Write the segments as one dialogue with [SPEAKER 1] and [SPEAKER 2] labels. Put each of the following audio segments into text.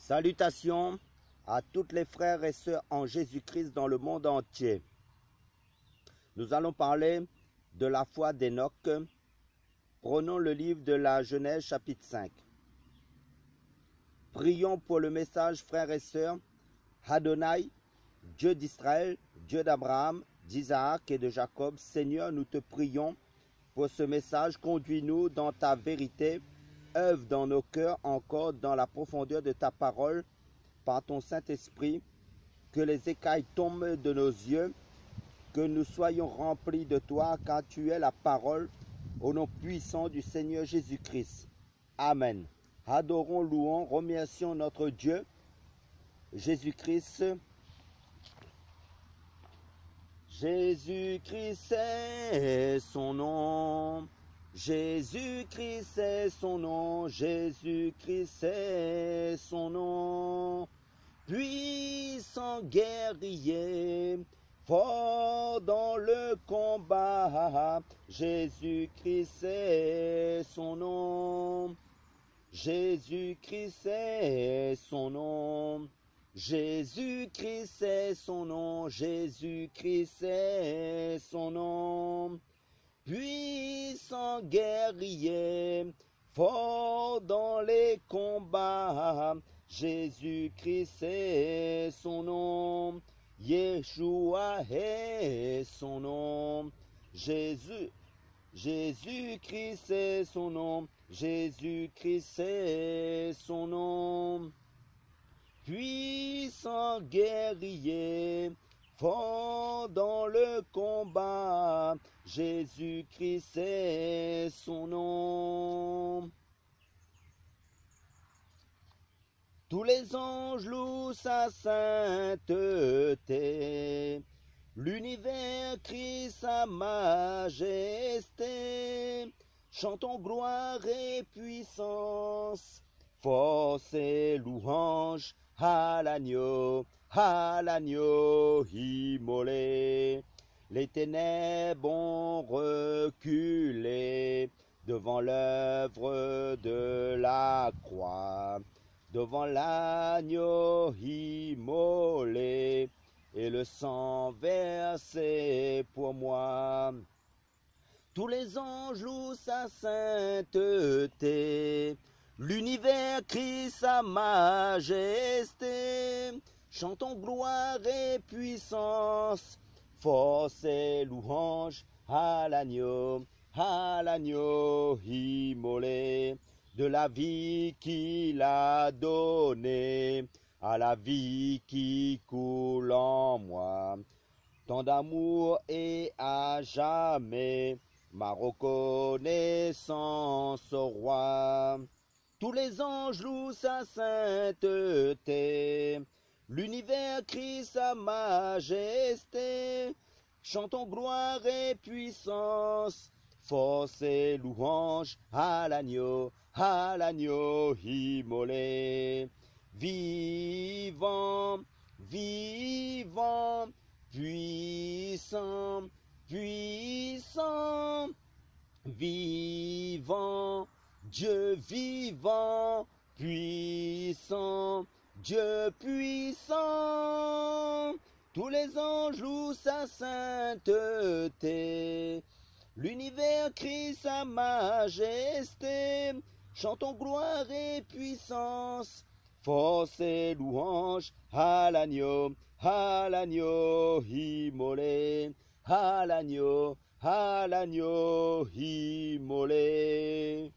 [SPEAKER 1] Salutations à toutes les frères et sœurs en Jésus-Christ dans le monde entier. Nous allons parler de la foi d'Enoch. Prenons le livre de la Genèse chapitre 5. Prions pour le message, frères et sœurs. Adonai, Dieu d'Israël, Dieu d'Abraham, d'Isaac et de Jacob, Seigneur, nous te prions pour ce message. Conduis-nous dans ta vérité. Œuvre dans nos cœurs encore dans la profondeur de ta parole par ton Saint-Esprit. Que les écailles tombent de nos yeux, que nous soyons remplis de toi, car tu es la parole, au nom puissant du Seigneur Jésus-Christ. Amen. Adorons, louons, remercions notre Dieu, Jésus-Christ. Jésus-Christ c'est son nom. Jésus-Christ c'est son nom. Jésus-Christ c'est son nom. Puissant guerrier, fort dans le combat. Jésus-Christ c'est son nom. Jésus-Christ c'est son nom. Jésus-Christ c'est son nom. Jésus-Christ c'est son nom. Puissant guerrier, fort dans les combats. Jésus-Christ c'est son nom. Yeshua est son nom. Jésus-Christ c'est son nom. Jésus-Christ c'est son nom. Puissant guerrier, fort dans le combat. Jésus-Christ c'est son nom. Tous les anges louent sa sainteté. L'univers crie sa majesté. Chantons gloire et puissance, force et louange à l'agneau immolé. Les ténèbres ont reculé devant l'œuvre de la croix, devant l'agneau immolé et le sang versé pour moi. Tous les anges louent sa sainteté, l'univers crie sa majesté. Chantons gloire et puissance, force et louange à l'agneau immolé. De la vie qu'il a donnée à la vie qui coule en moi. Tant d'amour et à jamais ma reconnaissance au roi. Tous les anges louent sa sainteté, l'univers crie sa majesté. Chantons gloire et puissance, force et louange à l'agneau immolé. Vivant, vivant, puissant, puissant, vivant, Dieu vivant, puissant, Dieu puissant. Tous les anges louent sa sainteté, l'univers crie sa majesté. Chantons gloire et puissance, force et louange à l'agneau immolé, à l'agneau immolé.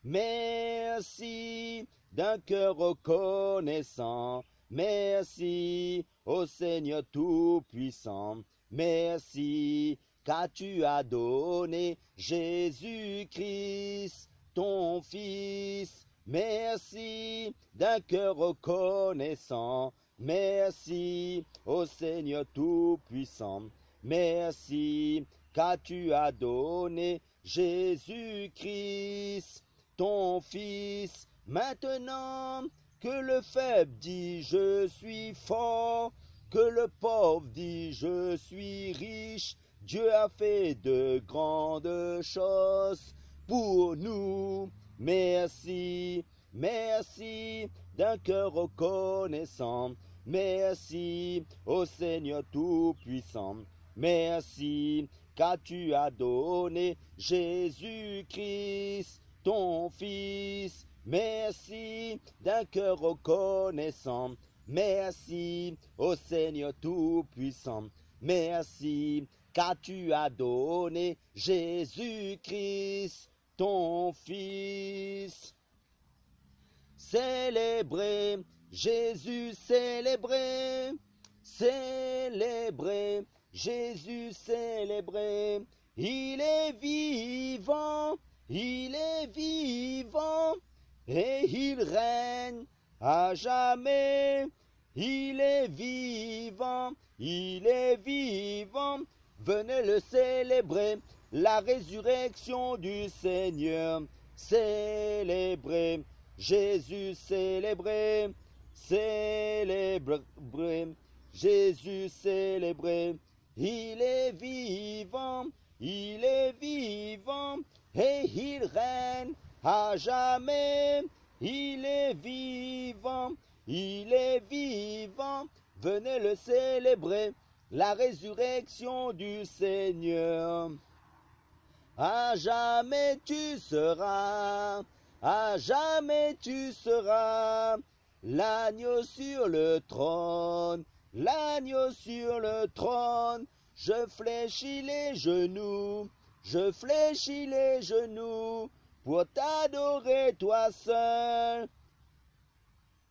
[SPEAKER 1] Merci d'un cœur reconnaissant, merci au Seigneur Tout-Puissant, merci car tu as donné Jésus-Christ, ton Fils. Merci d'un cœur reconnaissant, merci au Seigneur Tout-Puissant, merci car tu as donné Jésus-Christ, ton Fils. Maintenant que le faible dit je suis fort, que le pauvre dit je suis riche, Dieu a fait de grandes choses pour nous. Merci, merci d'un cœur reconnaissant. Merci, ô Seigneur Tout-Puissant. Merci, car tu as donné Jésus-Christ, ton Fils. Merci, d'un cœur reconnaissant. Merci, ô Seigneur Tout-Puissant. Merci, car tu as donné Jésus-Christ, ton Fils. Célébrez, Jésus célébré, célébré, Jésus célébré. Il est vivant, il est vivant, et il règne à jamais. Il est vivant, il est vivant. Venez le célébrer, la résurrection du Seigneur. Célébrez, Jésus célébré, célébré, Jésus célébré. Il est vivant, il est vivant, et il règne à jamais. Il est vivant, il est vivant. Venez le célébrer, la résurrection du Seigneur. À jamais tu seras, à jamais tu seras, l'agneau sur le trône, l'agneau sur le trône. Je fléchis les genoux, je fléchis les genoux, pour t'adorer toi seul.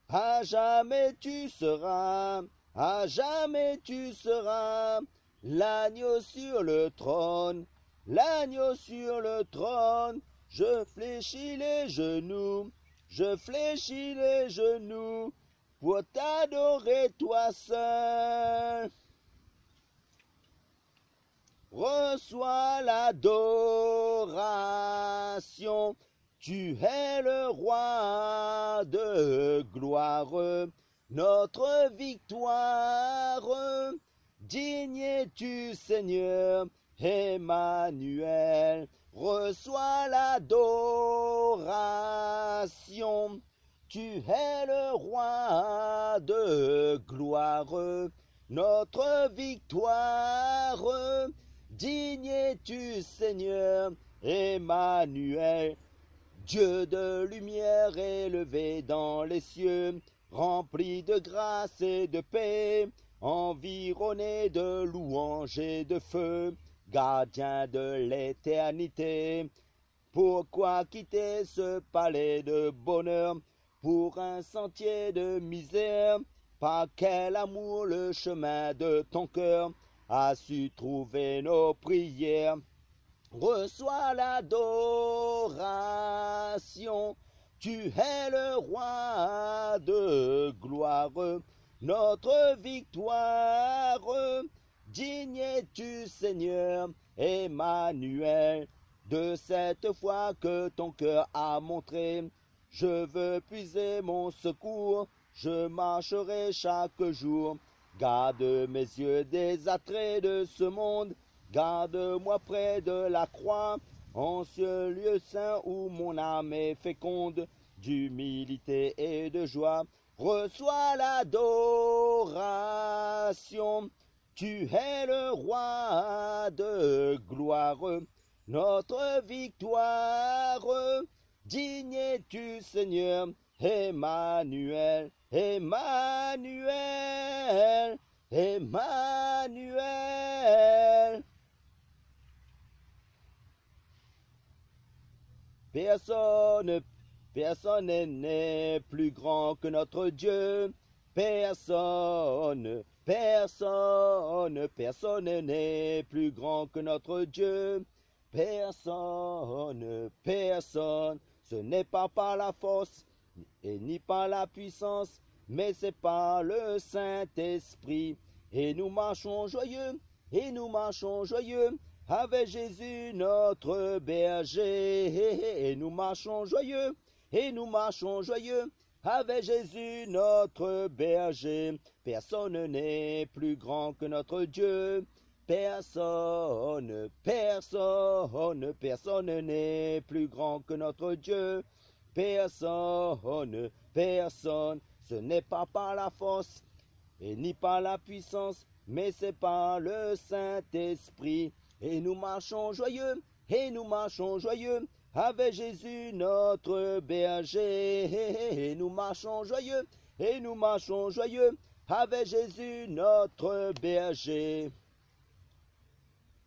[SPEAKER 1] À jamais tu seras, à jamais tu seras, l'agneau sur le trône, l'agneau sur le trône. Je fléchis les genoux, je fléchis les genoux, pour t'adorer toi seul. Reçois l'adoration, tu es le roi de gloire, notre victoire. Digne es-tu, Seigneur, Emmanuel. Reçois l'adoration, tu es le roi de gloire, notre victoire. Digne es-tu, Seigneur, Emmanuel. Dieu de lumière élevé dans les cieux, rempli de grâce et de paix, environné de louanges et de feu, gardien de l'éternité. Pourquoi quitter ce palais de bonheur pour un sentier de misère? Par quel amour le chemin de ton cœur a su trouver nos prières? Reçois l'adoration, tu es le roi de gloire, notre victoire. Digne es-tu, Seigneur, Emmanuel, de cette foi que ton cœur a montré. Je veux puiser mon secours, je marcherai chaque jour. Garde mes yeux des attraits de ce monde, garde-moi près de la croix, en ce lieu saint où mon âme est féconde, d'humilité et de joie. Reçois l'adoration, tu es le roi de gloire, notre victoire. Digne es-tu, Seigneur, Emmanuel, Emmanuel, Emmanuel. Personne n'est plus grand que notre Dieu. Personne n'est plus grand que notre Dieu. Personne, ce n'est pas par la force et ni par la puissance, mais c'est par le Saint-Esprit. Et nous marchons joyeux, avec Jésus notre berger. Et nous marchons joyeux, avec Jésus notre berger. Personne n'est plus grand que notre Dieu. Personne n'est plus grand que notre Dieu. Personne personne. Ce n'est pas par la force et ni par la puissance, mais c'est par le Saint-Esprit. Et nous marchons joyeux, avec Jésus notre berger. Et nous marchons joyeux, avec Jésus notre berger.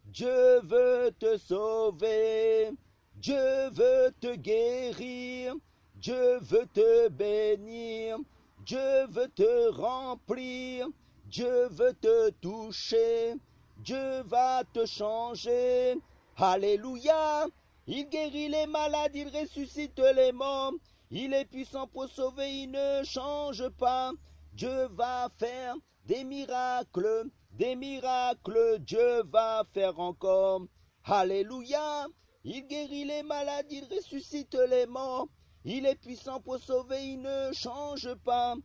[SPEAKER 1] Dieu veut te sauver, Dieu veut te guérir, Dieu veut te bénir, Dieu veut te remplir, Dieu veut te toucher, Dieu va te changer. Alléluia! Il guérit les malades, il ressuscite les morts, il est puissant pour sauver, il ne change pas. Dieu va faire des miracles, Dieu va faire encore. Alléluia! Il guérit les malades, il ressuscite les morts, il est puissant pour sauver, il ne change pas.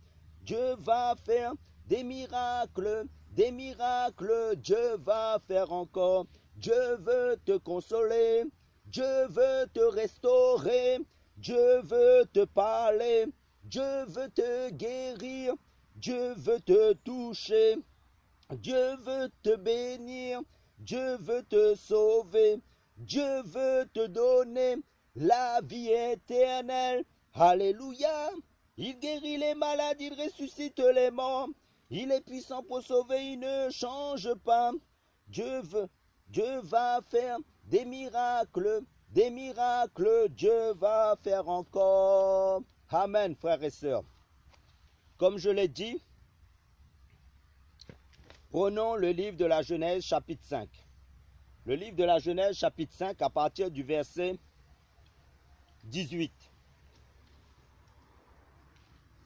[SPEAKER 1] Dieu va faire des miracles, Dieu va faire encore. Dieu veut te consoler, Dieu veut te restaurer, Dieu veut te parler, Dieu veut te guérir, Dieu veut te toucher, Dieu veut te bénir, Dieu veut te sauver, Dieu veut te donner la vie éternelle. Alléluia! Il guérit les malades, il ressuscite les morts, il est puissant pour sauver, il ne change pas. Dieu va faire des miracles, Dieu va faire encore. Amen, frères et sœurs. Comme je l'ai dit, prenons le livre de la Genèse, chapitre 5. Le livre de la Genèse, chapitre 5, à partir du verset 18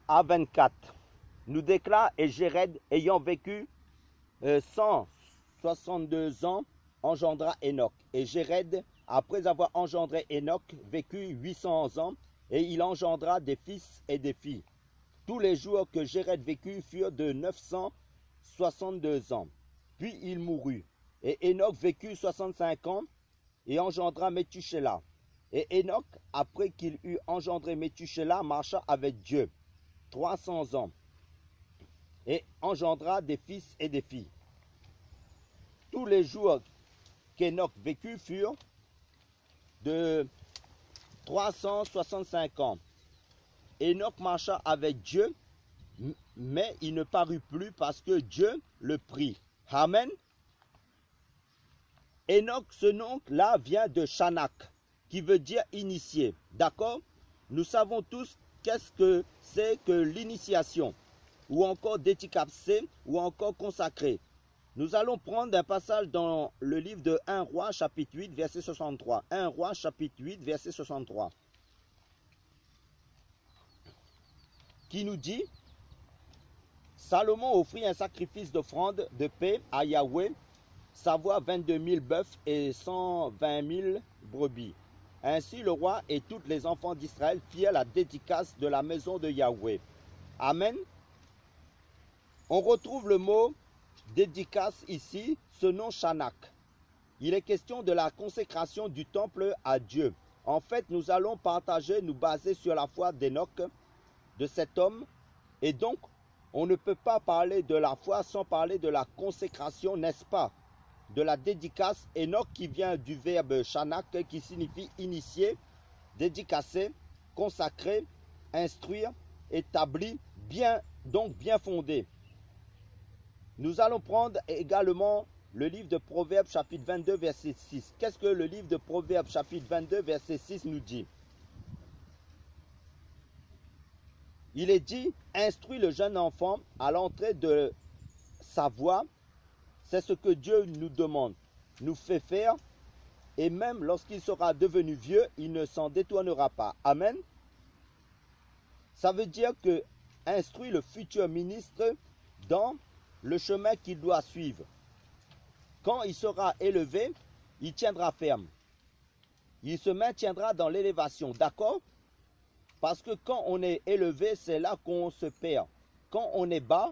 [SPEAKER 1] à 24, nous déclare, et Jéred, ayant vécu 162 ans, engendra Enoch. Et Jéred, après avoir engendré Enoch, vécut 800 ans, et il engendra des fils et des filles. Tous les jours que Jéred vécut furent de 962 ans. Puis il mourut. Et Enoch vécut 65 ans, et engendra Métuséla. Et Enoch, après qu'il eut engendré Métuséla, marcha avec Dieu 300 ans, et engendra des fils et des filles. Tous les jours qu'Enoch vécut furent de 365 ans. Enoch marcha avec Dieu, mais il ne parut plus parce que Dieu le prit. Amen. Enoch, ce nom-là, vient de Shanak, qui veut dire initié. D'accord? Nous savons tous qu'est-ce que c'est que l'initiation, ou encore dédicacé, ou encore consacré. Nous allons prendre un passage dans le livre de 1 Roi, chapitre 8, verset 63. 1 Roi, chapitre 8, verset 63. Qui nous dit, Salomon offrit un sacrifice d'offrande de paix à Yahweh, savoir 22 000 bœufs et 120 000 brebis. Ainsi le roi et tous les enfants d'Israël firent la dédicace de la maison de Yahweh. Amen. On retrouve le mot dédicace ici, ce nom Shanak. Il est question de la consécration du temple à Dieu. En fait, nous allons nous baser sur la foi d'Enoch, de cet homme. Et donc, on ne peut pas parler de la foi sans parler de la consécration, n'est-ce pas? De la dédicace, Enoch qui vient du verbe Shanak, qui signifie initier, dédicacer, consacrer, instruire, établi, donc bien fondé. Nous allons prendre également le livre de Proverbes chapitre 22 verset 6. Qu'est-ce que le livre de Proverbes chapitre 22 verset 6 nous dit? Il est dit, instruis le jeune enfant à l'entrée de sa voie. C'est ce que Dieu nous demande, nous fait faire, et même lorsqu'il sera devenu vieux, il ne s'en détournera pas. Amen. Ça veut dire que instruit le futur ministre dans le chemin qu'il doit suivre. Quand il sera élevé, il tiendra ferme. Il se maintiendra dans l'élévation, d'accord? Parce que quand on est élevé, c'est là qu'on se perd. Quand on est bas,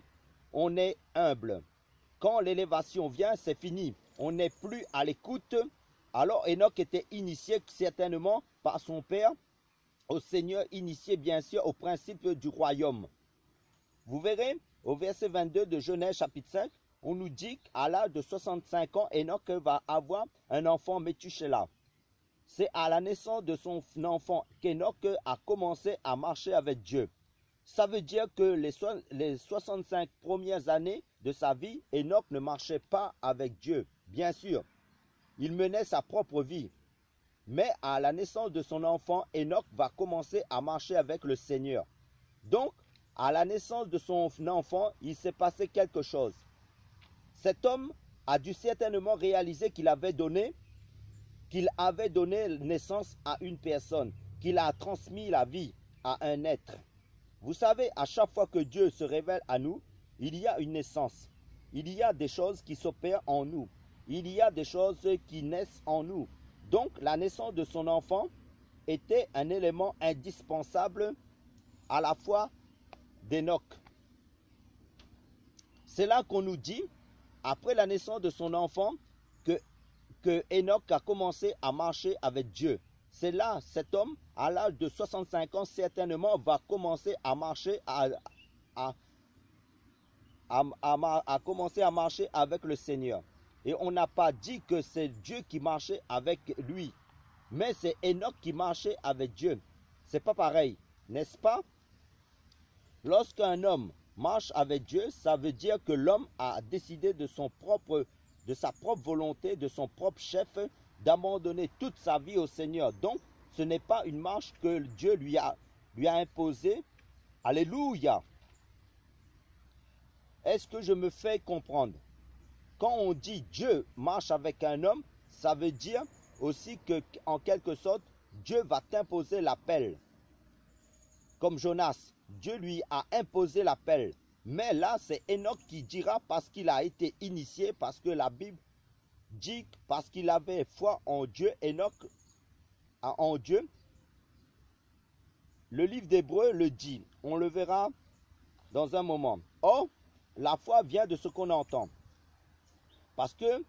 [SPEAKER 1] on est humble. Quand l'élévation vient, c'est fini. On n'est plus à l'écoute. Alors Enoch était initié certainement par son père au Seigneur, initié bien sûr au principe du royaume. Vous verrez, au verset 22 de Genèse chapitre 5, on nous dit qu'à l'âge de 65 ans, Enoch va avoir un enfant Métuséla. C'est à la naissance de son enfant qu'Enoch a commencé à marcher avec Dieu. Ça veut dire que les 65 premières années de sa vie, Enoch ne marchait pas avec Dieu. Bien sûr, il menait sa propre vie. Mais à la naissance de son enfant, Enoch va commencer à marcher avec le Seigneur. Donc, à la naissance de son enfant, il s'est passé quelque chose. Cet homme a dû certainement réaliser qu'il avait donné naissance à une personne, qu'il a transmis la vie à un être. Vous savez, à chaque fois que Dieu se révèle à nous, il y a une naissance. Il y a des choses qui s'opèrent en nous. Il y a des choses qui naissent en nous. Donc, la naissance de son enfant était un élément indispensable à la foi d'Enoch. C'est là qu'on nous dit, après la naissance de son enfant, que Enoch a commencé à marcher avec Dieu. C'est là, cet homme, à l'âge de 65 ans, certainement va commencer à marcher commencer à marcher avec le Seigneur. Et on n'a pas dit que c'est Dieu qui marchait avec lui, mais c'est Enoch qui marchait avec Dieu. C'est pas pareil, n'est-ce pas? Lorsqu'un homme marche avec Dieu, ça veut dire que l'homme a décidé de sa propre volonté, de son propre chef, d'abandonner toute sa vie au Seigneur. Donc, ce n'est pas une marche que Dieu lui a imposée. Alléluia! Est-ce que je me fais comprendre? Quand on dit Dieu marche avec un homme, ça veut dire aussi que, en quelque sorte, Dieu va t'imposer l'appel. Comme Jonas, Dieu lui a imposé l'appel. Mais là, c'est Enoch qui dira parce qu'il a été initié, parce que la Bible dit, parce qu'il avait foi en Dieu, Enoch en Dieu. Le livre d'Hébreux le dit, on le verra dans un moment. Or, la foi vient de ce qu'on entend. Parce que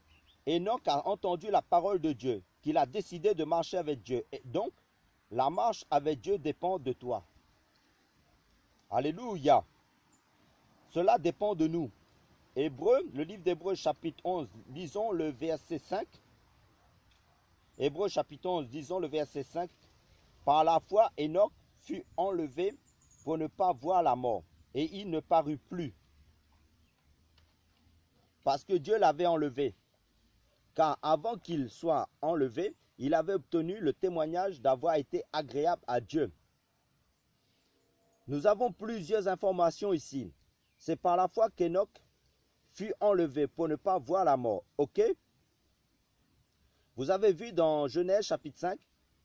[SPEAKER 1] Enoch a entendu la parole de Dieu, qu'il a décidé de marcher avec Dieu. Et donc, la marche avec Dieu dépend de toi. Alléluia. Cela dépend de nous. Hébreux, le livre d'Hébreux chapitre 11, lisons le verset 5. Hébreux chapitre 11, lisons le verset 5. Par la foi, Enoch fut enlevé pour ne pas voir la mort, et il ne parut plus. Parce que Dieu l'avait enlevé. Car avant qu'il soit enlevé, il avait obtenu le témoignage d'avoir été agréable à Dieu. Nous avons plusieurs informations ici. C'est par la foi qu'Enoch fut enlevé pour ne pas voir la mort. Ok? Vous avez vu dans Genèse chapitre 5,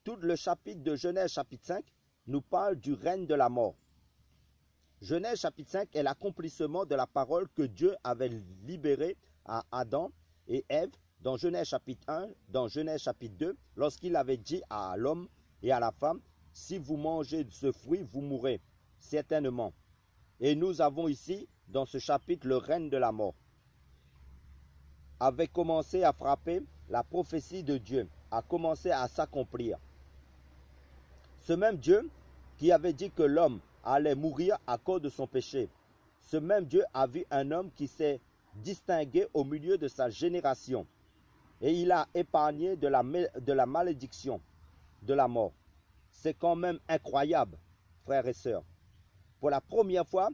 [SPEAKER 1] tout le chapitre de Genèse chapitre 5 nous parle du règne de la mort. Genèse chapitre 5 est l'accomplissement de la parole que Dieu avait libérée à Adam et Ève dans Genèse chapitre 1, dans Genèse chapitre 2, lorsqu'il avait dit à l'homme et à la femme, si vous mangez de ce fruit, vous mourrez, certainement. Et nous avons ici, dans ce chapitre, le règne de la mort. Avait commencé à frapper, la prophétie de Dieu a commencé à s'accomplir. Ce même Dieu qui avait dit que l'homme allait mourir à cause de son péché, ce même Dieu a vu un homme qui s'est distingué au milieu de sa génération. Et il a épargné de la malédiction, de la mort. C'est quand même incroyable, frères et sœurs. Pour la première fois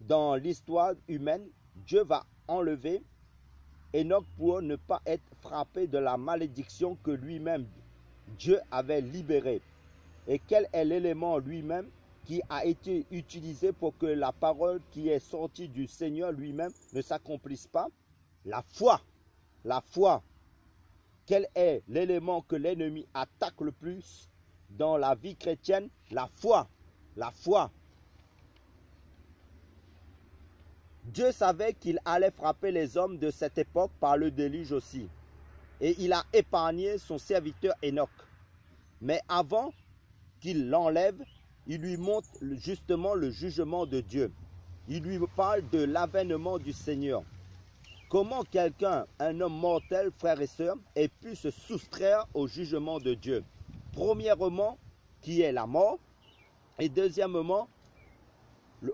[SPEAKER 1] dans l'histoire humaine, Dieu va enlever Enoch pour ne pas être frappé de la malédiction que lui-même, Dieu avait libérée. Et quel est l'élément lui-même qui a été utilisé pour que la parole qui est sortie du Seigneur lui-même ne s'accomplisse pas? La foi. La foi. Quel est l'élément que l'ennemi attaque le plus dans la vie chrétienne? La foi. La foi. Dieu savait qu'il allait frapper les hommes de cette époque par le déluge aussi. Et il a épargné son serviteur Enoch. Mais avant qu'il l'enlève, il lui montre justement le jugement de Dieu. Il lui parle de l'avènement du Seigneur. Comment quelqu'un, un homme mortel, frères et sœurs, ait pu se soustraire au jugement de Dieu? Premièrement, qui est la mort. Et deuxièmement,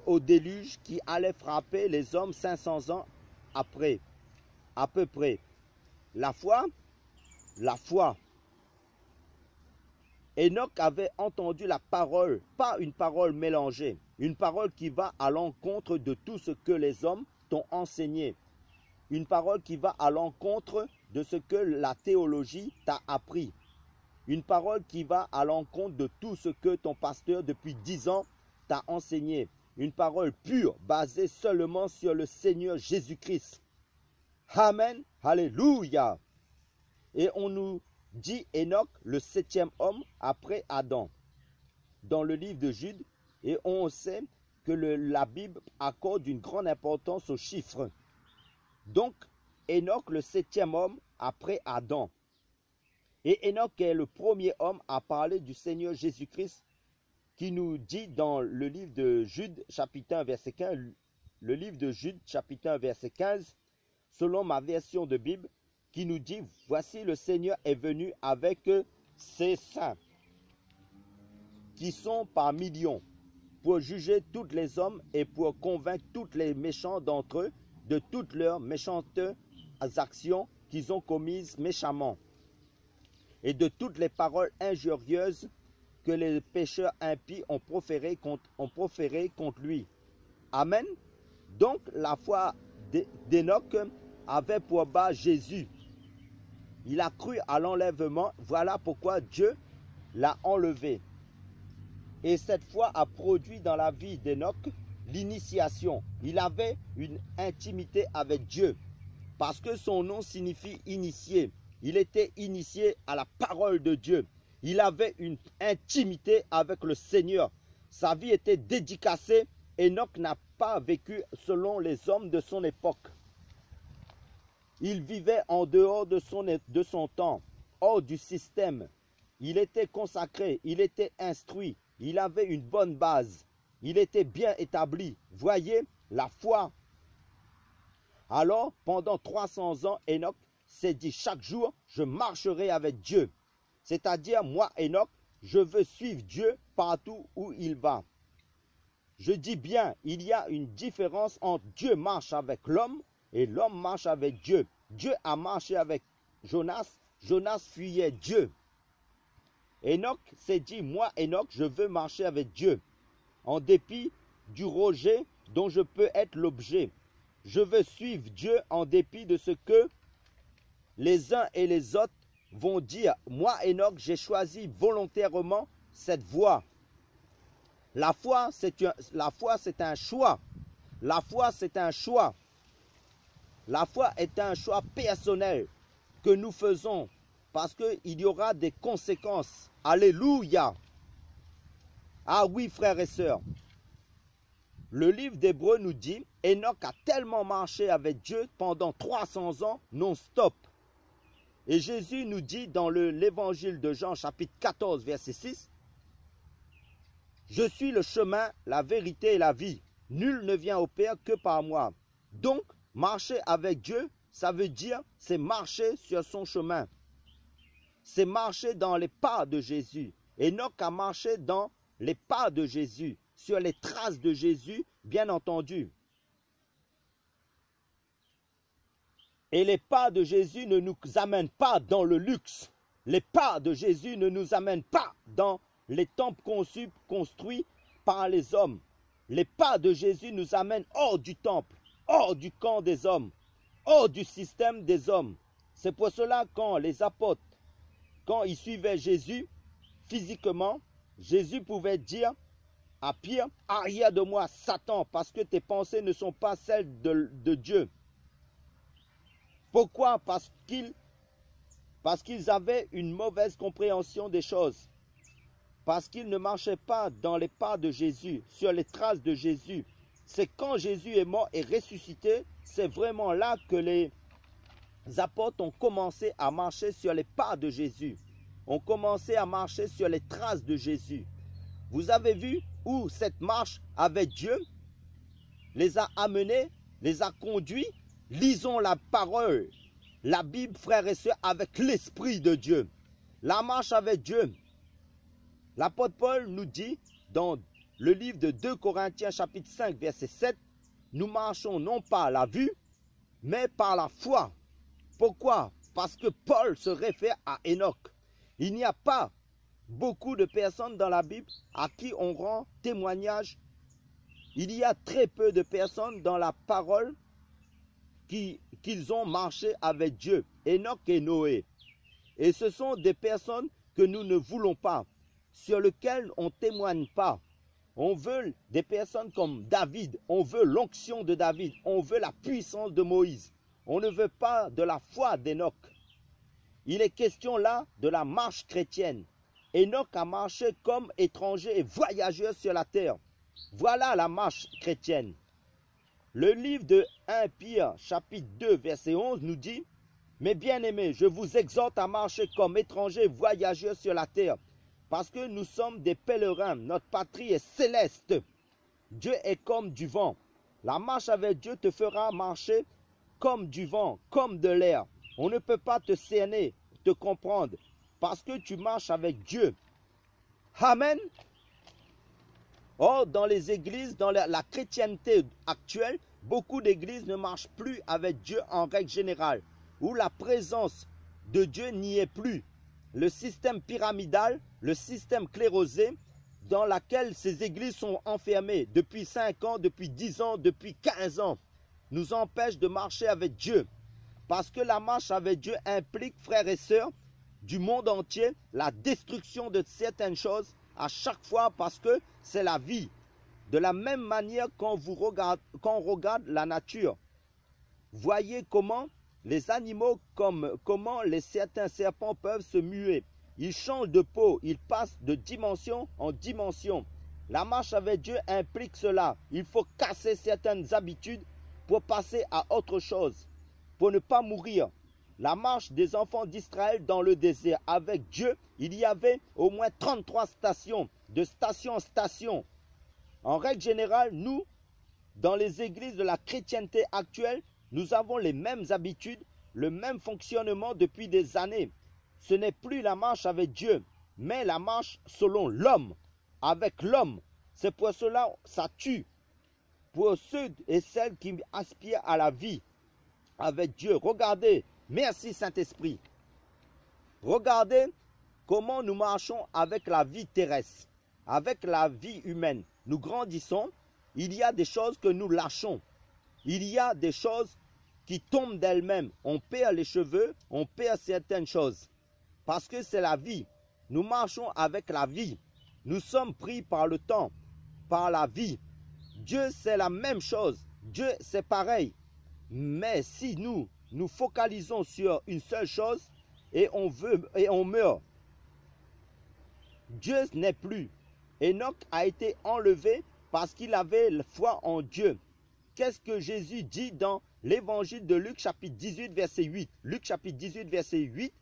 [SPEAKER 1] au déluge qui allait frapper les hommes 500 ans après, à peu près. La foi. Enoch avait entendu la parole, pas une parole mélangée, une parole qui va à l'encontre de tout ce que les hommes t'ont enseigné. Une parole qui va à l'encontre de ce que la théologie t'a appris. Une parole qui va à l'encontre de tout ce que ton pasteur depuis 10 ans t'a enseigné. Une parole pure, basée seulement sur le Seigneur Jésus-Christ. Amen, alléluia. Et on nous dit Enoch, le 7e homme après Adam, dans le livre de Jude. Et on sait que la Bible accorde une grande importance aux chiffres. Donc, Enoch, le 7e homme après Adam. Et Enoch est le premier homme à parler du Seigneur Jésus-Christ, qui nous dit dans le livre de Jude, chapitre 1, verset 15, le livre de Jude, chapitre 1, verset 15, selon ma version de Bible, qui nous dit, voici le Seigneur est venu avec ses saints, qui sont par millions, pour juger tous les hommes et pour convaincre tous les méchants d'entre eux de toutes leurs méchantes actions qu'ils ont commises méchamment, et de toutes les paroles injurieuses que les pécheurs impies ont proférées contre lui. Amen. Donc la foi d'Enoch avait pour bas Jésus. Il a cru à l'enlèvement, voilà pourquoi Dieu l'a enlevé. Et cette foi a produit dans la vie d'Enoch l'initiation. Il avait une intimité avec Dieu, parce que son nom signifie initié. Il était initié à la parole de Dieu. Il avait une intimité avec le Seigneur. Sa vie était dédicacée. Enoch n'a pas vécu selon les hommes de son époque. Il vivait en dehors de son temps, hors du système. Il était consacré, il était instruit, il avait une bonne base. Il était bien établi. Voyez, la foi. Alors, pendant 300 ans, Enoch s'est dit, chaque jour, je marcherai avec Dieu. C'est-à-dire, moi, Enoch, je veux suivre Dieu partout où il va. Je dis bien, il y a une différence entre Dieu marche avec l'homme et l'homme marche avec Dieu. Dieu a marché avec Jonas, Jonas fuyait Dieu. Enoch s'est dit, moi, Enoch, je veux marcher avec Dieu, en dépit du rejet dont je peux être l'objet. Je veux suivre Dieu en dépit de ce que les uns et les autres vont dire. Moi, Enoch, j'ai choisi volontairement cette voie. La foi, c'est un choix. La foi, c'est un choix. La foi est un choix personnel que nous faisons parce qu'il y aura des conséquences. Alléluia. Ah oui, frères et sœurs. Le livre d'Hébreux nous dit, Enoch a tellement marché avec Dieu pendant 300 ans non-stop. Et Jésus nous dit dans l'évangile de Jean, chapitre 14, verset 6, « Je suis le chemin, la vérité et la vie. Nul ne vient au Père que par moi. » Donc, marcher avec Dieu, ça veut dire, c'est marcher sur son chemin. C'est marcher dans les pas de Jésus. Enoch a marché dans les pas de Jésus, sur les traces de Jésus, bien entendu. Et les pas de Jésus ne nous amènent pas dans le luxe. Les pas de Jésus ne nous amènent pas dans les temples construits par les hommes. Les pas de Jésus nous amènent hors du temple, hors du camp des hommes, hors du système des hommes. C'est pour cela quand les apôtres, quand ils suivaient Jésus physiquement, Jésus pouvait dire à Pierre, « Arrière de moi, Satan, parce que tes pensées ne sont pas celles de Dieu. » Pourquoi? Parce qu'ils avaient une mauvaise compréhension des choses. Parce qu'ils ne marchaient pas dans les pas de Jésus, sur les traces de Jésus. C'est quand Jésus est mort et ressuscité, c'est vraiment là que les apôtres ont commencé à marcher sur les pas de Jésus. Ont commencé à marcher sur les traces de Jésus. Vous avez vu où cette marche avec Dieu les a amenés, les a conduits. Lisons la parole, la Bible, frères et sœurs, avec l'Esprit de Dieu. La marche avec Dieu. L'apôtre Paul nous dit dans le livre de 2 Corinthiens chapitre 5 verset 7, nous marchons non pas à la vue, mais par la foi. Pourquoi? Parce que Paul se réfère à Enoch. Il n'y a pas beaucoup de personnes dans la Bible à qui on rend témoignage. Il y a très peu de personnes dans la parole qu'ils ont marché avec Dieu. Enoch et Noé. Et ce sont des personnes que nous ne voulons pas, sur lesquelles on ne témoigne pas. On veut des personnes comme David, on veut l'onction de David, on veut la puissance de Moïse. On ne veut pas de la foi d'Enoch. Il est question là de la marche chrétienne. Enoch a marché comme étranger et voyageur sur la terre. Voilà la marche chrétienne. Le livre de 1 Pierre chapitre 2 verset 11 nous dit: mes bien-aimés, je vous exhorte à marcher comme étrangers et voyageurs sur la terre, parce que nous sommes des pèlerins, notre patrie est céleste. Dieu est comme du vent. La marche avec Dieu te fera marcher comme du vent, comme de l'air. On ne peut pas te cerner, te comprendre, parce que tu marches avec Dieu. Amen. Or, dans les églises, dans la chrétienté actuelle, beaucoup d'églises ne marchent plus avec Dieu en règle générale, où la présence de Dieu n'y est plus. Le système pyramidal, le système clérosé, dans lequel ces églises sont enfermées depuis 5 ans, depuis 10 ans, depuis 15 ans, nous empêche de marcher avec Dieu. Parce que la marche avec Dieu implique, frères et sœurs, du monde entier, la destruction de certaines choses à chaque fois, parce que c'est la vie. De la même manière quand on regarde la nature, voyez comment les animaux, comment certains serpents peuvent se muer. Ils changent de peau, ils passent de dimension en dimension. La marche avec Dieu implique cela. Il faut casser certaines habitudes pour passer à autre chose, pour ne pas mourir. La marche des enfants d'Israël dans le désert avec Dieu, il y avait au moins 33 stations, de station en station. En règle générale, nous, dans les églises de la chrétienté actuelle, nous avons les mêmes habitudes, le même fonctionnement depuis des années. Ce n'est plus la marche avec Dieu, mais la marche selon l'homme, avec l'homme. C'est pour cela que ça tue. Pour ceux et celles qui aspirent à la vie avec Dieu, regardez, merci Saint-Esprit. Regardez comment nous marchons avec la vie terrestre, avec la vie humaine. Nous grandissons, il y a des choses que nous lâchons. Il y a des choses qui tombent d'elles-mêmes. On perd les cheveux, on perd certaines choses. Parce que c'est la vie. Nous marchons avec la vie. Nous sommes pris par le temps, par la vie. Dieu, c'est la même chose. Dieu, c'est pareil. Mais si nous focalisons sur une seule chose et on meurt, Dieu n'est plus. Enoch a été enlevé parce qu'il avait la foi en Dieu. Qu'est-ce que Jésus dit dans l'évangile de Luc chapitre 18 verset 8? Luc chapitre 18 verset 8.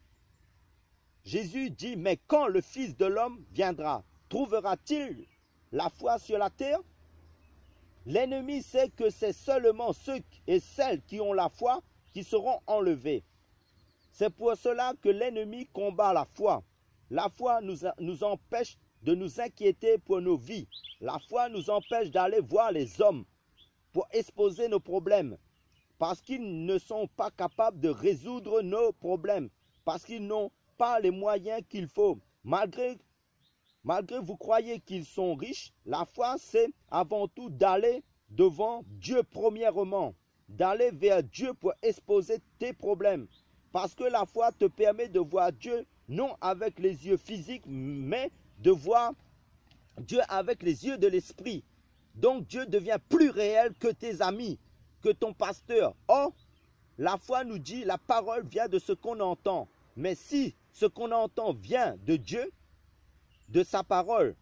[SPEAKER 1] Jésus dit: mais quand le Fils de l'homme viendra, trouvera-t-il la foi sur la terre? L'ennemi sait que c'est seulement ceux et celles qui ont la foi qui seront enlevés. C'est pour cela que l'ennemi combat la foi. La foi nous empêche de nous inquiéter pour nos vies. La foi nous empêche d'aller voir les hommes pour exposer nos problèmes. Parce qu'ils ne sont pas capables de résoudre nos problèmes. Parce qu'ils n'ont pas les moyens qu'il faut. Malgré vous croyez qu'ils sont riches, la foi c'est avant tout d'aller devant Dieu premièrement. D'aller vers Dieu pour exposer tes problèmes. Parce que la foi te permet de voir Dieu non avec les yeux physiques, mais de voir Dieu avec les yeux de l'esprit. Donc Dieu devient plus réel que tes amis, que ton pasteur. Or, la foi nous dit, la parole vient de ce qu'on entend. Mais si ce qu'on entend vient de Dieu, de sa parole,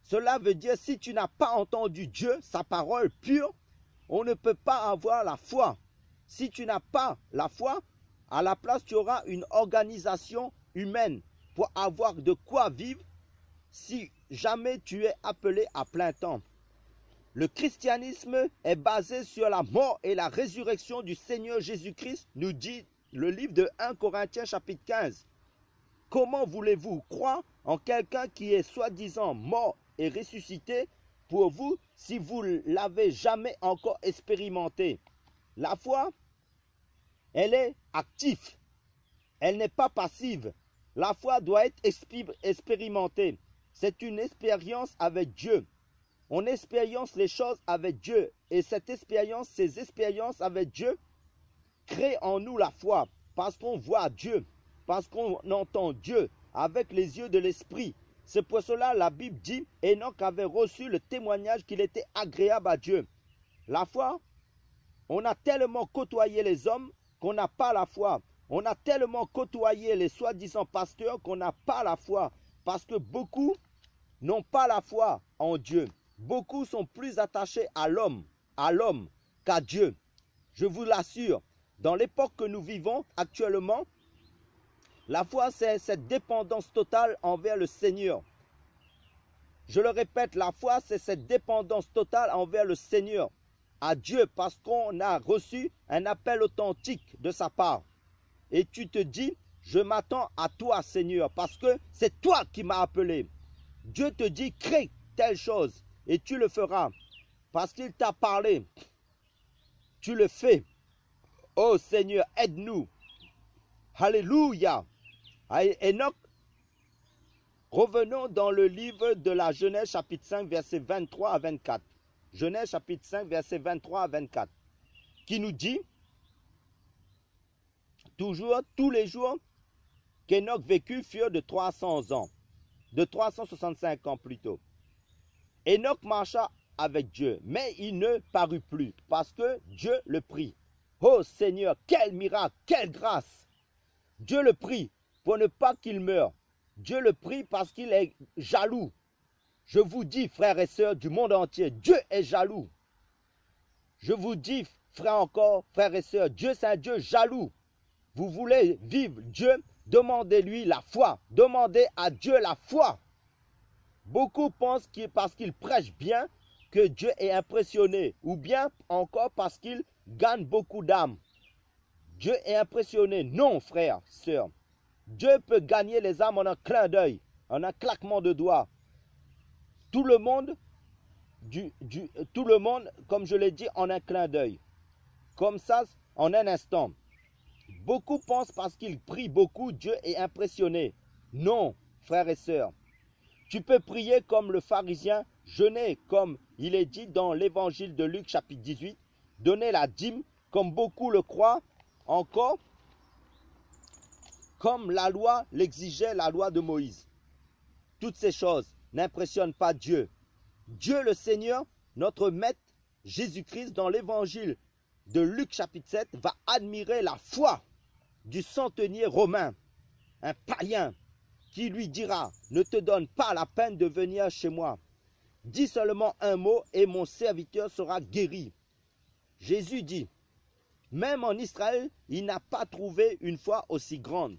[SPEAKER 1] cela veut dire si tu n'as pas entendu Dieu, sa parole pure, on ne peut pas avoir la foi. Si tu n'as pas la foi, à la place tu auras une organisation humaine pour avoir de quoi vivre si jamais tu es appelé à plein temps. Le christianisme est basé sur la mort et la résurrection du Seigneur Jésus-Christ, nous dit le livre de 1 Corinthiens chapitre 15. comment voulez-vous croire en quelqu'un qui est soi-disant mort et ressuscité pour vous si vous ne l'avez jamais encore expérimenté? La foi, elle est active, elle n'est pas passive. La foi doit être expérimentée. C'est une expérience avec Dieu. On expérience les choses avec Dieu. Et cette expérience, ces expériences avec Dieu créent en nous la foi. Parce qu'on voit Dieu, parce qu'on entend Dieu avec les yeux de l'esprit. C'est pour cela la Bible dit, Enoch avait reçu le témoignage qu'il était agréable à Dieu. La foi, on a tellement côtoyé les hommes qu'on n'a pas la foi. On a tellement côtoyé les soi-disant pasteurs qu'on n'a pas la foi. Parce que beaucoup n'ont pas la foi en Dieu. Beaucoup sont plus attachés à l'homme qu'à Dieu. Je vous l'assure, dans l'époque que nous vivons actuellement, la foi, c'est cette dépendance totale envers le Seigneur. Je le répète, la foi, c'est cette dépendance totale envers le Seigneur, à Dieu, parce qu'on a reçu un appel authentique de sa part. Et tu te dis, je m'attends à toi, Seigneur, parce que c'est toi qui m'as appelé. Dieu te dit, crée telle chose, et tu le feras, parce qu'il t'a parlé. Tu le fais. Oh Seigneur, aide-nous. Alléluia. Enoch, revenons dans le livre de la Genèse chapitre 5, versets 23 à 24. Genèse chapitre 5, versets 23 à 24. Qui nous dit, toujours, tous les jours qu'Enoch vécut furent de 300 ans. De 365 ans plutôt. Enoch marcha avec Dieu, mais il ne parut plus, parce que Dieu le prit. Oh Seigneur, quel miracle, quelle grâce! Dieu le prit pour ne pas qu'il meure. Dieu le prie parce qu'il est jaloux. Je vous dis, frères et sœurs du monde entier, Dieu est jaloux. Je vous dis, frères encore, frères et sœurs, Dieu c'est un Dieu jaloux. Vous voulez vivre Dieu, demandez-lui la foi. Demandez à Dieu la foi. Beaucoup pensent que parce qu'ils prêchent bien, que Dieu est impressionné. Ou bien encore parce qu'ils gagnent beaucoup d'âmes. Dieu est impressionné. Non, frères, sœurs. Dieu peut gagner les âmes en un clin d'œil, en un claquement de doigts. Tout le monde, comme je l'ai dit, en un clin d'œil. Comme ça, en un instant. Beaucoup pensent parce qu'ils prient beaucoup, Dieu est impressionné. Non, frères et sœurs. Tu peux prier comme le pharisien, jeûner comme il est dit dans l'évangile de Luc chapitre 18, donner la dîme comme beaucoup le croient, encore comme la loi l'exigeait, la loi de Moïse. Toutes ces choses n'impressionnent pas Dieu. Dieu le Seigneur, notre Maître Jésus-Christ, dans l'évangile de Luc chapitre 7, va admirer la foi du centenier romain, un païen, qui lui dira, ne te donne pas la peine de venir chez moi. Dis seulement un mot et mon serviteur sera guéri. Jésus dit, même en Israël, il n'a pas trouvé une foi aussi grande.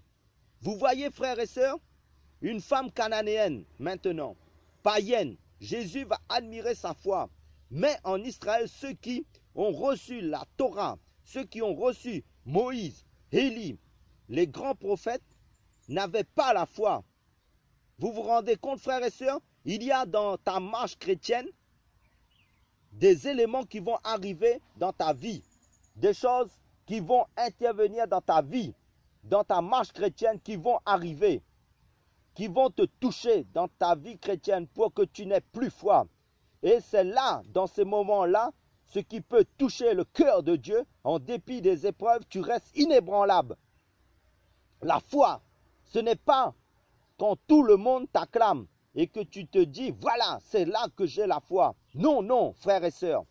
[SPEAKER 1] Vous voyez, frères et sœurs, une femme cananéenne, maintenant, païenne, Jésus va admirer sa foi. Mais en Israël, ceux qui ont reçu la Torah, ceux qui ont reçu Moïse, Élie, les grands prophètes, n'avaient pas la foi. Vous vous rendez compte, frères et sœurs, il y a dans ta marche chrétienne des éléments qui vont arriver dans ta vie, des choses qui vont intervenir dans ta vie, dans ta marche chrétienne, qui vont arriver, qui vont te toucher dans ta vie chrétienne pour que tu n'aies plus foi. Et c'est là, dans ces moments-là, ce qui peut toucher le cœur de Dieu, en dépit des épreuves, tu restes inébranlable. La foi, ce n'est pas quand tout le monde t'acclame et que tu te dis, voilà, c'est là que j'ai la foi. Non, non, frères et sœurs.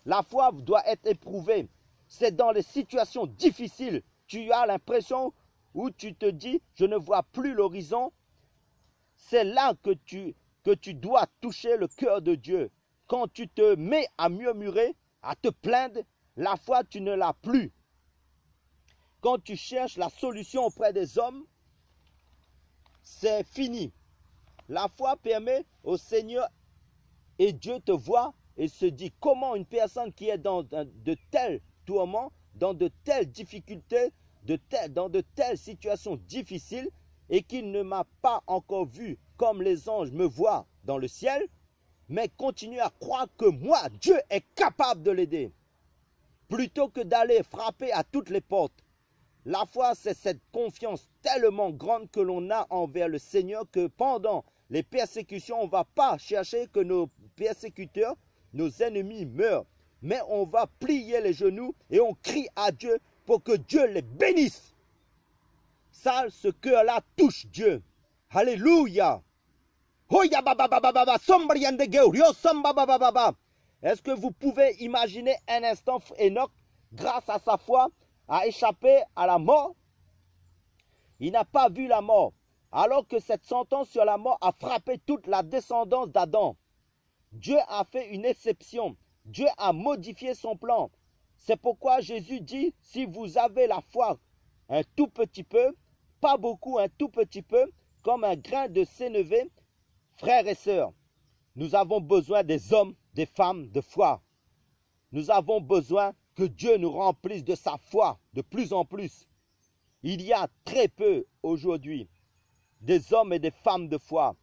[SPEAKER 1] La foi doit être éprouvée. C'est dans les situations difficiles. Tu as l'impression où tu te dis, je ne vois plus l'horizon. C'est là que tu dois toucher le cœur de Dieu. Quand tu te mets à murmurer, à te plaindre, la foi, tu ne l'as plus. Quand tu cherches la solution auprès des hommes, c'est fini. La foi permet au Seigneur et Dieu te voit et se dit comment une personne qui est dans de tels tourments, dans de telles difficultés, dans de telles situations difficiles, et qu'il ne m'a pas encore vu comme les anges me voient dans le ciel, mais continue à croire que moi, Dieu est capable de l'aider. Plutôt que d'aller frapper à toutes les portes. La foi, c'est cette confiance tellement grande que l'on a envers le Seigneur que pendant les persécutions, on ne va pas chercher que nos persécuteurs, nos ennemis meurent. Mais on va plier les genoux et on crie à Dieu pour que Dieu les bénisse. Ça, ce cœur-là touche Dieu. Alléluia. Est-ce que vous pouvez imaginer un instant Enoch, grâce à sa foi, a échappé à la mort? Il n'a pas vu la mort, alors que cette sentence sur la mort a frappé toute la descendance d'Adam. Dieu a fait une exception. Dieu a modifié son plan. C'est pourquoi Jésus dit, si vous avez la foi un tout petit peu, pas beaucoup, un tout petit peu, comme un grain de sénévé, frères et sœurs, nous avons besoin des hommes, des femmes de foi. Nous avons besoin que Dieu nous remplisse de sa foi de plus en plus. Il y a très peu aujourd'hui des hommes et des femmes de foi.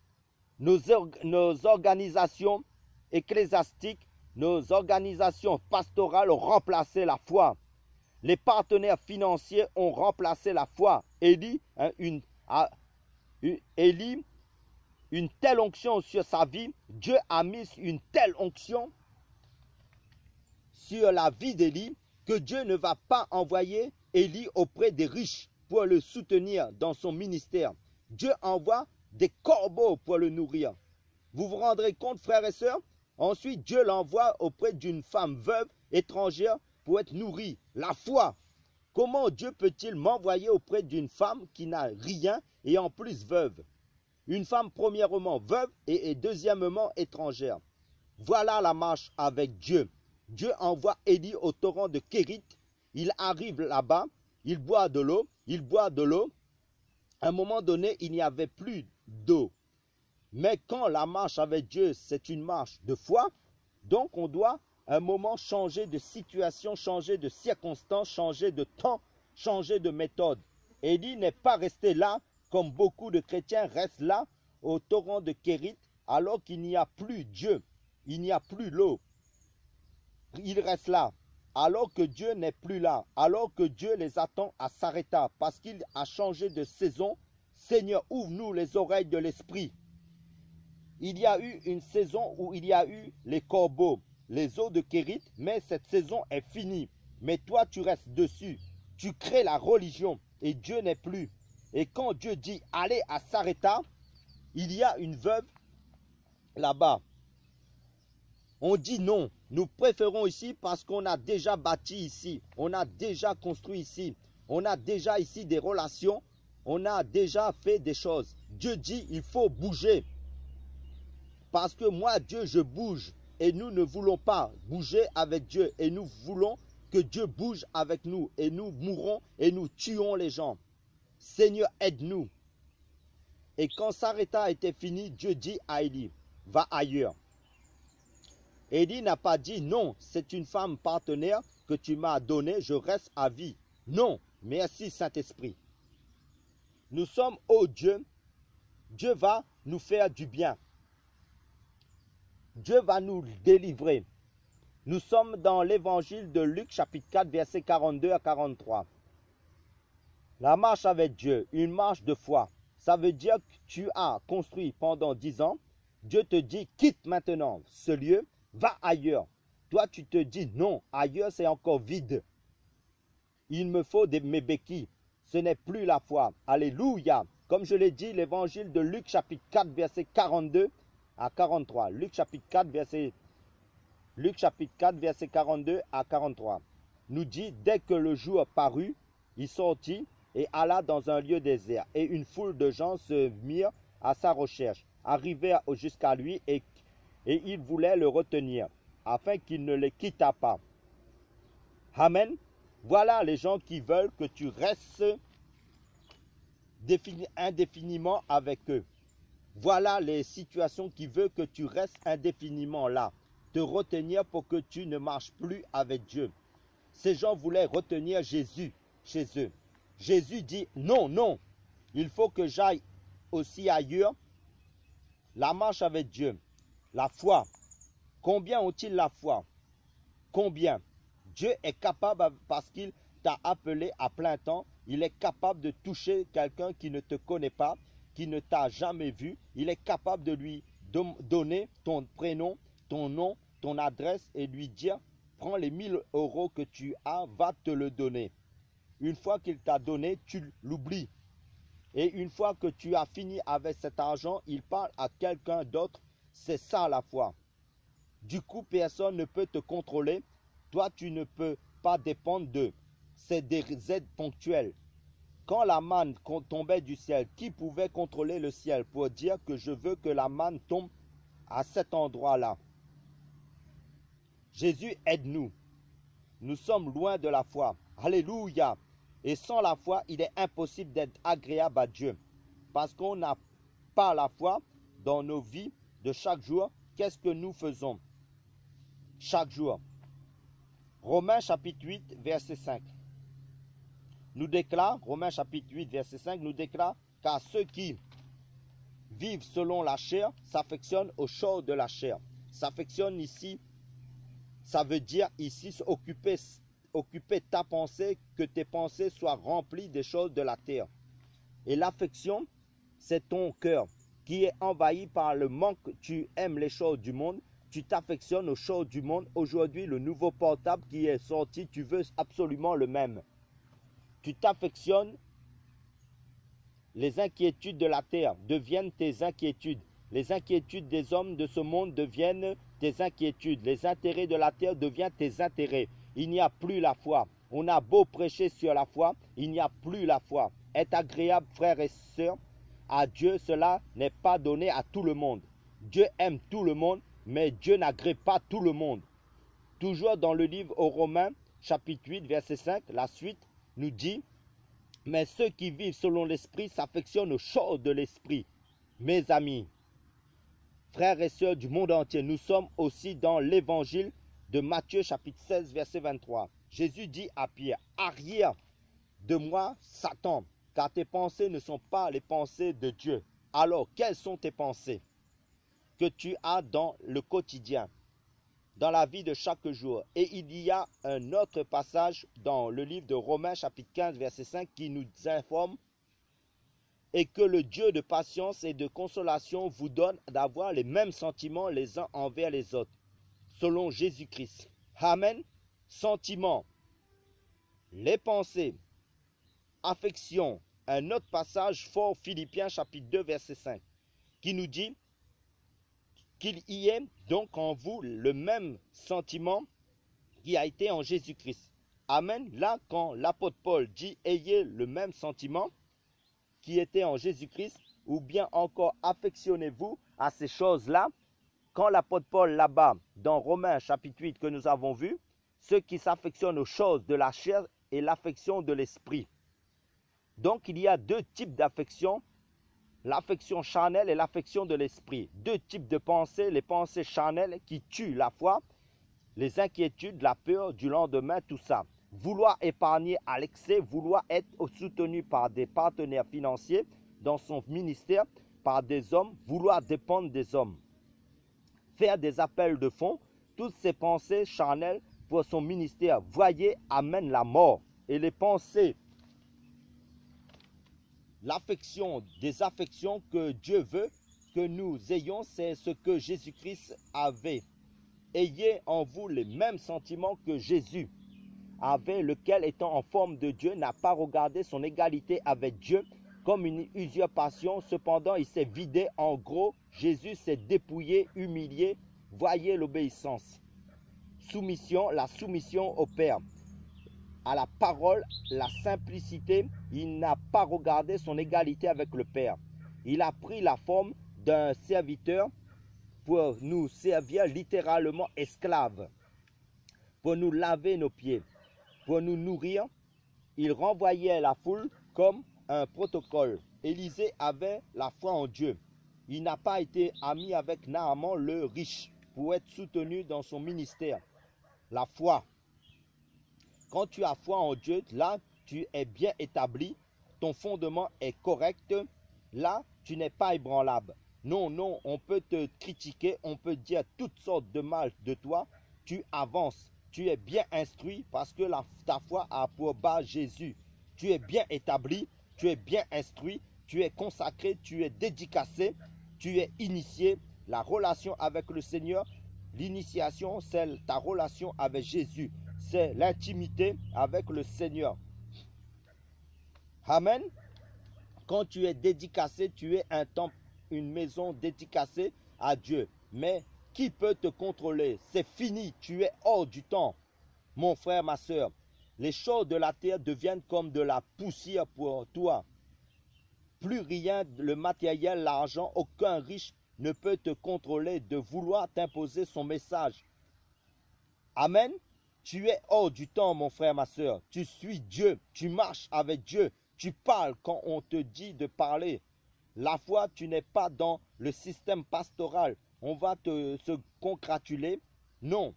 [SPEAKER 1] Nos organisations ecclésiastiques, nos organisations pastorales ont remplacé la foi. Les partenaires financiers ont remplacé la foi. Élie, une telle onction sur sa vie, Dieu a mis une telle onction sur la vie d'Élie que Dieu ne va pas envoyer Élie auprès des riches pour le soutenir dans son ministère. Dieu envoie des corbeaux pour le nourrir. Vous vous rendrez compte, frères et sœurs? Ensuite, Dieu l'envoie auprès d'une femme veuve étrangère pour être nourrie. La foi. Comment Dieu peut-il m'envoyer auprès d'une femme qui n'a rien et en plus veuve? Une femme premièrement veuve et deuxièmement étrangère. Voilà la marche avec Dieu. Dieu envoie Élie au torrent de Kérit. Il arrive là-bas, il boit de l'eau, À un moment donné, il n'y avait plus d'eau. Mais quand la marche avec Dieu, c'est une marche de foi, donc on doit à un moment changer de situation, changer de circonstance, changer de temps, changer de méthode. Élie n'est pas resté là comme beaucoup de chrétiens restent là au torrent de Kérit alors qu'il n'y a plus Dieu, il n'y a plus l'eau. Il reste là alors que Dieu n'est plus là, alors que Dieu les attend à Sarepta parce qu'il a changé de saison. Seigneur, ouvre-nous les oreilles de l'esprit. Il y a eu une saison où il y a eu les corbeaux, les eaux de Kérit, mais cette saison est finie. Mais toi, tu restes dessus. Tu crées la religion et Dieu n'est plus. Et quand Dieu dit allez à Sarepta, il y a une veuve là-bas. On dit non, nous préférons ici parce qu'on a déjà bâti ici, on a déjà construit ici, on a déjà ici des relations, on a déjà fait des choses. Dieu dit il faut bouger. Parce que moi, Dieu, je bouge. Et nous ne voulons pas bouger avec Dieu. Et nous voulons que Dieu bouge avec nous. Et nous mourrons et nous tuons les gens. Seigneur, aide-nous. Et quand Sarepta était fini, Dieu dit à Élie, va ailleurs. Élie n'a pas dit non, c'est une femme partenaire que tu m'as donnée, je reste à vie. Non, merci Saint-Esprit. Nous sommes au Dieu. Dieu va nous faire du bien. Dieu va nous délivrer. Nous sommes dans l'évangile de Luc chapitre 4 versets 42 à 43. La marche avec Dieu, une marche de foi. Ça veut dire que tu as construit pendant 10 ans. Dieu te dit quitte maintenant ce lieu, va ailleurs. Toi tu te dis non, ailleurs c'est encore vide. Il me faut mes béquilles. Ce n'est plus la foi. Alléluia. Comme je l'ai dit, l'évangile de Luc chapitre 4 verset 42 à 43. Luc chapitre 4 verset 42 à 43 nous dit, dès que le jour parut, il sortit et alla dans un lieu désert. Et une foule de gens se mirent à sa recherche, arrivèrent jusqu'à lui et ils voulaient le retenir, afin qu'il ne les quittât pas. Amen. Voilà les gens qui veulent que tu restes indéfiniment avec eux. Voilà les situations qui veulent que tu restes indéfiniment là, te retenir pour que tu ne marches plus avec Dieu. Ces gens voulaient retenir Jésus chez eux. Jésus dit non, non, Il faut que j'aille aussi ailleurs. La marche avec Dieu, la foi. Combien ont-ils la foi? Combien? Dieu est capable, parce qu'il t'a appelé à plein temps, il est capable de toucher quelqu'un qui ne te connaît pas, qui ne t'a jamais vu. Il est capable de lui donner ton prénom, ton nom, ton adresse et lui dire, prends les 1000 € que tu as, va te le donner. Une fois qu'il t'a donné, tu l'oublies. Et une fois que tu as fini avec cet argent, il parle à quelqu'un d'autre. C'est ça la foi. Du coup, personne ne peut te contrôler. Toi, tu ne peux pas dépendre d'eux. C'est des aides ponctuelles. Quand la manne tombait du ciel, qui pouvait contrôler le ciel pour dire que je veux que la manne tombe à cet endroit-là? Jésus, aide-nous. Nous sommes loin de la foi. Alléluia. Et sans la foi, il est impossible d'être agréable à Dieu. Parce qu'on n'a pas la foi dans nos vies de chaque jour. Qu'est-ce que nous faisons chaque jour? Romains chapitre 8, verset 5. Nous déclare, Romains chapitre 8, verset 5, nous déclare qu'à ceux qui vivent selon la chair, s'affectionnent aux choses de la chair. S'affectionne ici, ça veut dire ici occuper ta pensée, que tes pensées soient remplies des choses de la terre. Et l'affection, c'est ton cœur qui est envahi par le manque. Tu aimes les choses du monde, tu t'affectionnes aux choses du monde. Aujourd'hui, le nouveau portable qui est sorti, tu veux absolument le même. Tu t'affectionnes, les inquiétudes de la terre deviennent tes inquiétudes. Les inquiétudes des hommes de ce monde deviennent tes inquiétudes. Les intérêts de la terre deviennent tes intérêts. Il n'y a plus la foi. On a beau prêcher sur la foi, il n'y a plus la foi. Être agréable, frères et sœurs, à Dieu, cela n'est pas donné à tout le monde. Dieu aime tout le monde, mais Dieu n'agrée pas tout le monde. Toujours dans le livre aux Romains, chapitre 8, verset 5, la suite nous dit, « Mais ceux qui vivent selon l'Esprit s'affectionnent aux choses de l'Esprit. » Mes amis, frères et sœurs du monde entier, nous sommes aussi dans l'évangile de Matthieu chapitre 16 verset 23. Jésus dit à Pierre, « Arrière de moi, Satan, car tes pensées ne sont pas les pensées de Dieu. » Alors, quelles sont tes pensées que tu as dans le quotidien, dans la vie de chaque jour? Et il y a un autre passage dans le livre de Romains chapitre 15 verset 5 qui nous informe « Et que le Dieu de patience et de consolation vous donne d'avoir les mêmes sentiments les uns envers les autres, selon Jésus-Christ. » Amen. Sentiments, les pensées, affection. Un autre passage fort, Philippiens chapitre 2 verset 5, qui nous dit qu'il y ait donc en vous le même sentiment qui a été en Jésus-Christ. Amen. Là, quand l'apôtre Paul dit « ayez le même sentiment » qui était en Jésus-Christ, ou bien encore affectionnez-vous à ces choses-là. Quand l'apôtre Paul là-bas, dans Romains chapitre 8 que nous avons vu, ceux qui s'affectionnent aux choses de la chair et l'affection de l'esprit. Donc il y a deux types d'affection, l'affection charnelle et l'affection de l'esprit. Deux types de pensées, les pensées charnelles qui tuent la foi, les inquiétudes, la peur du lendemain, tout ça. Vouloir épargner à l'excès, vouloir être soutenu par des partenaires financiers dans son ministère, par des hommes, vouloir dépendre des hommes. Faire des appels de fonds, toutes ces pensées charnelles pour son ministère, voyez, amènent la mort. Et les pensées, l'affection, des affections que Dieu veut que nous ayons, c'est ce que Jésus-Christ avait. Ayez en vous les mêmes sentiments que Jésus avait, lequel étant en forme de Dieu, n'a pas regardé son égalité avec Dieu comme une usurpation. Cependant, il s'est vidé. En gros, Jésus s'est dépouillé, humilié. Voyez l'obéissance. Soumission, la soumission au Père. À la parole, la simplicité. Il n'a pas regardé son égalité avec le Père. Il a pris la forme d'un serviteur pour nous servir littéralement esclaves, pour nous laver nos pieds, pour nous nourrir. Il renvoyait la foule comme un protocole. Élisée avait la foi en Dieu. Il n'a pas été ami avec Naaman le riche pour être soutenu dans son ministère. La foi. Quand tu as foi en Dieu, là, tu es bien établi. ton fondement est correct, là, tu n'es pas ébranlable. Non, non, on peut te critiquer, on peut dire toutes sortes de mal de toi. Tu avances, tu es bien instruit parce que ta foi a pour base Jésus. Tu es bien établi, tu es bien instruit, tu es consacré, tu es dédicacé, tu es initié. La relation avec le Seigneur, l'initiation, c'est ta relation avec Jésus. C'est l'intimité avec le Seigneur. Amen. Quand tu es dédicacé, tu es un temple, une maison dédicacée à Dieu. Mais qui peut te contrôler? C'est fini, tu es hors du temps. Mon frère, ma soeur, les choses de la terre deviennent comme de la poussière pour toi. Plus rien, le matériel, l'argent, aucun riche ne peut te contrôler de vouloir t'imposer son message. Amen. Tu es hors du temps, mon frère, ma soeur. Tu suis Dieu, tu marches avec Dieu. Tu parles quand on te dit de parler. La foi, tu n'es pas dans le système pastoral. On va se congratuler. Non.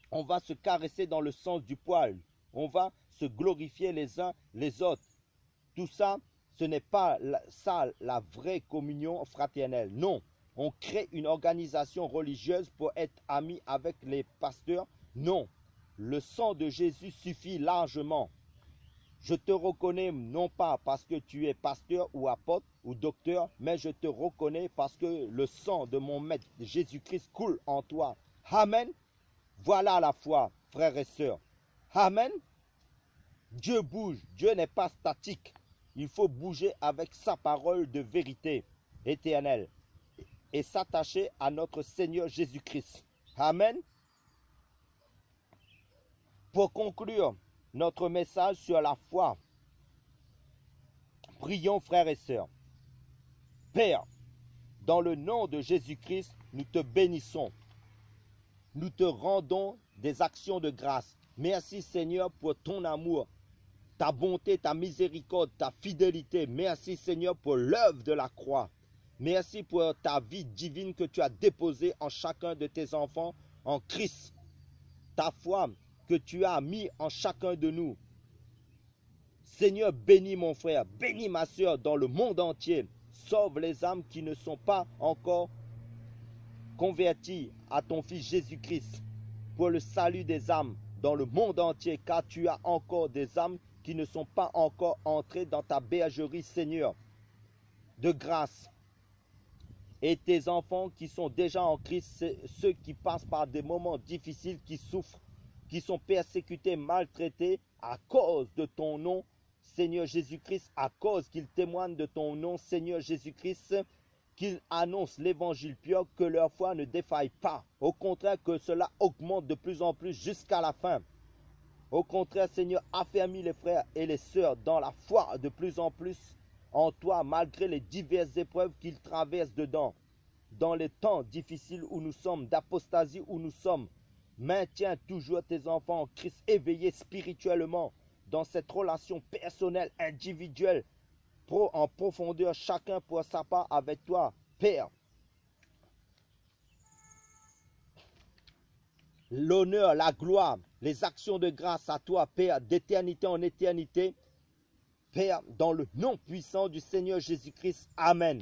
[SPEAKER 1] On va se caresser dans le sens du poil. On va se glorifier les uns les autres. Tout ça, ce n'est pas ça la vraie communion fraternelle. Non. On crée une organisation religieuse pour être amis avec les pasteurs. Non. Le sang de Jésus suffit largement. Je te reconnais non pas parce que tu es pasteur ou apôtre ou docteur, mais je te reconnais parce que le sang de mon maître Jésus-Christ coule en toi. Amen. Voilà la foi, frères et sœurs. Amen. Dieu bouge. Dieu n'est pas statique. Il faut bouger avec sa parole de vérité éternelle et s'attacher à notre Seigneur Jésus-Christ. Amen. Pour conclure notre message sur la foi, prions, frères et sœurs. Père, dans le nom de Jésus-Christ, nous te bénissons. Nous te rendons des actions de grâce. Merci Seigneur pour ton amour, ta bonté, ta miséricorde, ta fidélité. Merci Seigneur pour l'œuvre de la croix. Merci pour ta vie divine que tu as déposée en chacun de tes enfants en Christ. Ta foi que tu as mis en chacun de nous. Seigneur, bénis mon frère, bénis ma soeur dans le monde entier. Sauve les âmes qui ne sont pas encore converties à ton Fils Jésus-Christ pour le salut des âmes dans le monde entier, car tu as encore des âmes qui ne sont pas encore entrées dans ta bergerie, Seigneur, de grâce. Et tes enfants qui sont déjà en Christ, ceux qui passent par des moments difficiles, qui souffrent, qui sont persécutés, maltraités à cause de ton nom, Seigneur Jésus-Christ, à cause qu'ils témoignent de ton nom, Seigneur Jésus-Christ, qu'ils annoncent l'évangile pur, que leur foi ne défaille pas. Au contraire, que cela augmente de plus en plus jusqu'à la fin. Au contraire, Seigneur, affermis les frères et les sœurs dans la foi de plus en plus en toi, malgré les diverses épreuves qu'ils traversent dedans. Dans les temps difficiles où nous sommes, d'apostasie où nous sommes, maintiens toujours tes enfants en Christ éveillés spirituellement dans cette relation personnelle, individuelle, en profondeur, chacun pour sa part avec toi, Père. L'honneur, la gloire, les actions de grâce à toi, Père, d'éternité en éternité, Père, dans le nom puissant du Seigneur Jésus-Christ. Amen.